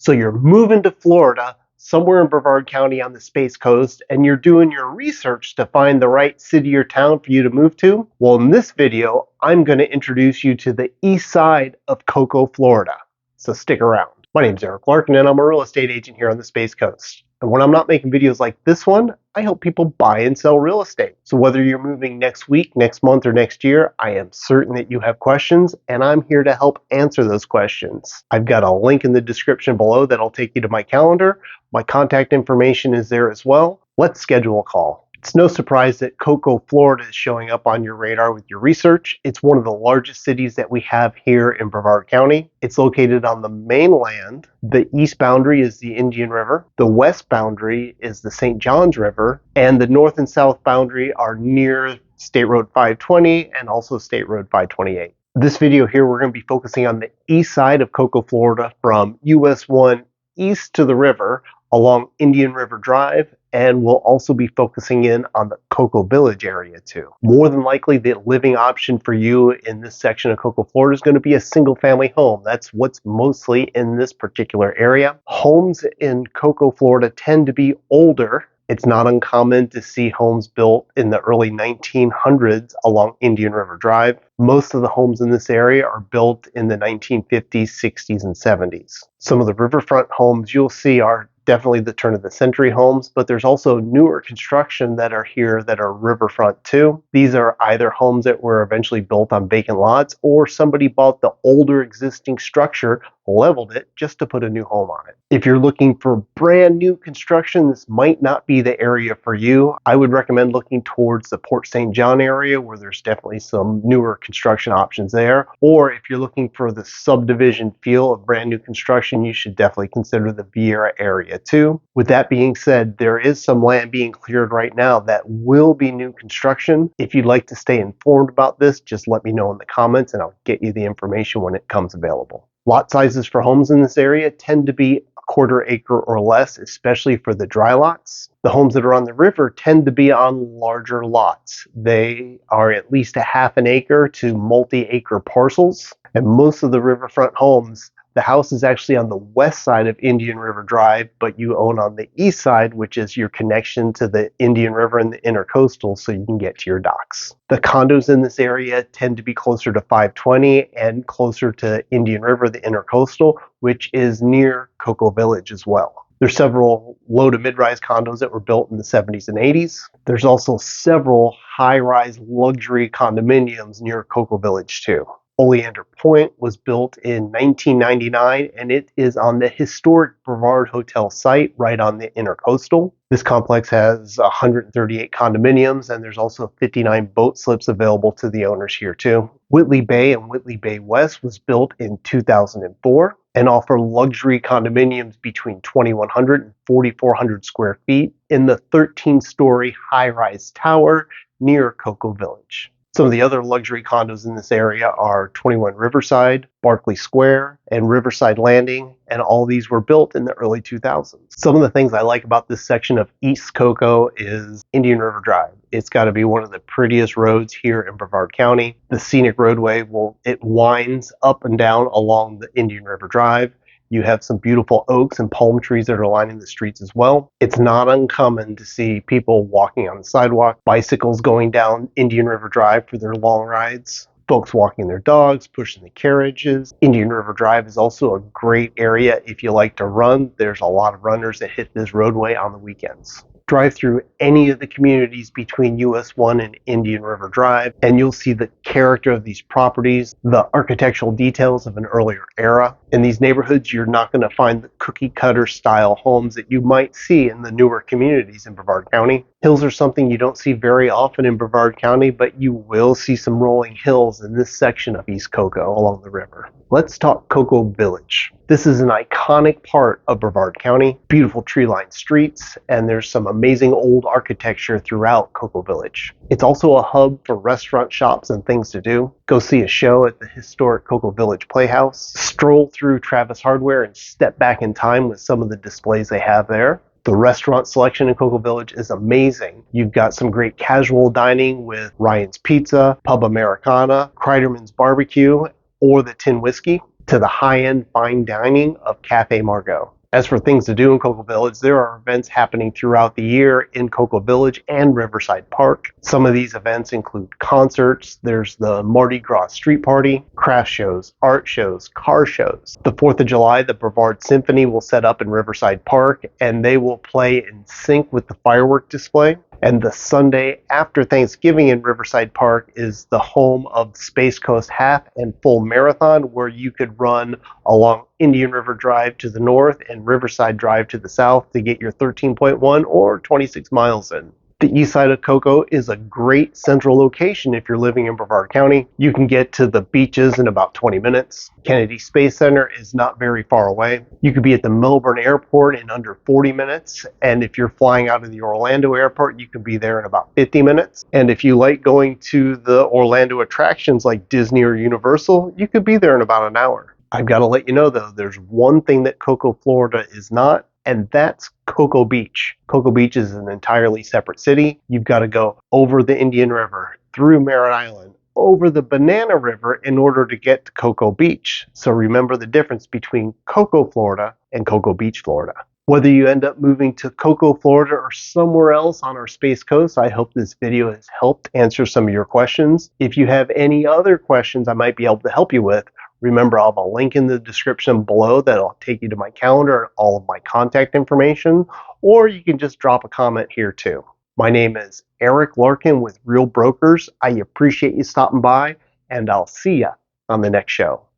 So you're moving to Florida, somewhere in Brevard County on the Space Coast, and you're doing your research to find the right city or town for you to move to? Well, in this video, I'm going to introduce you to the east side of Coco, Florida. So stick around. My name's Larkin, and I'm a real estate agent here on the Space Coast. And when I'm not making videos like this one, I help people buy and sell real estate. So whether you're moving next week, next month, or next year, I am certain that you have questions, and I'm here to help answer those questions. I've got a link in the description below that'll take you to my calendar. My contact information is there as well. Let's schedule a call. It's no surprise that Coco, Florida is showing up on your radar with your research. It's one of the largest cities that we have here in Brevard County. It's located on the mainland. The east boundary is the Indian River. The west boundary is the St. Johns River. And the north and south boundary are near State Road 520 and also State Road 528. This video here, we're going to be focusing on the east side of Coco, Florida, from US 1 east to the river along Indian River Drive, and we'll also be focusing in on the Coco Village area too. More than likely, the living option for you in this section of Coco, Florida is going to be a single family home. That's what's mostly in this particular area. Homes in Coco, Florida tend to be older. It's not uncommon to see homes built in the early 1900s along Indian River Drive. Most of the homes in this area are built in the 1950s, 60s, and 70s. Some of the riverfront homes you'll see are definitely the turn of the century homes, but there's also newer construction that are here that are riverfront too. These are either homes that were eventually built on vacant lots, or somebody bought the older existing structure, leveled it just to put a new home on it. If you're looking for brand new construction, this might not be the area for you. I would recommend looking towards the Port St. John area, where there's definitely some newer construction options there. Or if you're looking for the subdivision feel of brand new construction, you should definitely consider the Viera area too. With that being said, there is some land being cleared right now that will be new construction. If you'd like to stay informed about this, just let me know in the comments and I'll get you the information when it comes available. Lot sizes for homes in this area tend to be a quarter acre or less, especially for the dry lots. The homes that are on the river tend to be on larger lots. They are at least a half an acre to multi-acre parcels. And most of the riverfront homes, the house is actually on the west side of Indian River Drive, but you own on the east side, which is your connection to the Indian River and the intercoastal, so you can get to your docks. The condos in this area tend to be closer to 520 and closer to Indian River, the intercoastal, which is near Coco Village as well. There's several low to mid-rise condos that were built in the 70s and 80s. There's also several high-rise luxury condominiums near Coco Village too. Oleander Point was built in 1999, and it is on the historic Brevard Hotel site right on the intercoastal. This complex has 138 condominiums, and there's also 59 boat slips available to the owners here too. Whitley Bay and Whitley Bay West was built in 2004 and offer luxury condominiums between 2,100 and 4,400 square feet in the 13-story high-rise tower near Coco Village. Some of the other luxury condos in this area are 21 Riverside, Barclay Square, and Riverside Landing, and all these were built in the early 2000s. Some of the things I like about this section of East Coco is Indian River Drive. It's got to be one of the prettiest roads here in Brevard County. The scenic roadway, it winds up and down along the Indian River Drive. You have some beautiful oaks and palm trees that are lining the streets as well. It's not uncommon to see people walking on the sidewalk, bicycles going down Indian River Drive for their long rides, folks walking their dogs, pushing the carriages. Indian River Drive is also a great area if you like to run. There's a lot of runners that hit this roadway on the weekends. Drive through any of the communities between US 1 and Indian River Drive, and you'll see the character of these properties, the architectural details of an earlier era. In these neighborhoods, you're not going to find the cookie cutter style homes that you might see in the newer communities in Brevard County. Hills are something you don't see very often in Brevard County, but you will see some rolling hills in this section of East Coco along the river. Let's talk Coco Village. This is an iconic part of Brevard County. Beautiful tree-lined streets, and there's some amazing old architecture throughout Coco Village. It's also a hub for restaurant shops and things to do. Go see a show at the historic Coco Village Playhouse. Stroll through Travis Hardware and step back in time with some of the displays they have there. The restaurant selection in Coco Village is amazing. You've got some great casual dining with Ryan's Pizza, Pub Americana, Kreiderman's Barbecue, or the Tin Whiskey. to the high-end fine dining of Cafe Margot. As for things to do in Coco Village, there are events happening throughout the year in Coco Village and Riverside Park. Some of these events include concerts, there's the Mardi Gras Street Party, craft shows, art shows, car shows. The 4th of July, the Brevard Symphony will set up in Riverside Park, and they will play in sync with the firework display. And the Sunday after Thanksgiving in Riverside Park is the home of Space Coast Half and Full Marathon, where you could run along Indian River Drive to the north and Riverside Drive to the south to get your 13.1 or 26 miles in. The east side of Coco is a great central location if you're living in Brevard County. You can get to the beaches in about 20 minutes. Kennedy Space Center is not very far away. You could be at the Melbourne Airport in under 40 minutes. And if you're flying out of the Orlando Airport, you can be there in about 50 minutes. And if you like going to the Orlando attractions like Disney or Universal, you could be there in about an hour. I've got to let you know, though, there's one thing that Coco, Florida is not, and that's Cocoa Beach. Cocoa Beach is an entirely separate city. You've got to go over the Indian River, through Merritt Island, over the Banana River in order to get to Cocoa Beach. So remember the difference between Coco, Florida and Cocoa Beach, Florida. Whether you end up moving to Coco, Florida or somewhere else on our Space Coast, I hope this video has helped answer some of your questions. If you have any other questions I might be able to help you with, remember, I'll have a link in the description below that'll take you to my calendar and all of my contact information, or you can just drop a comment here too. My name is Eric Larkin with Real Brokers. I appreciate you stopping by, and I'll see you on the next show.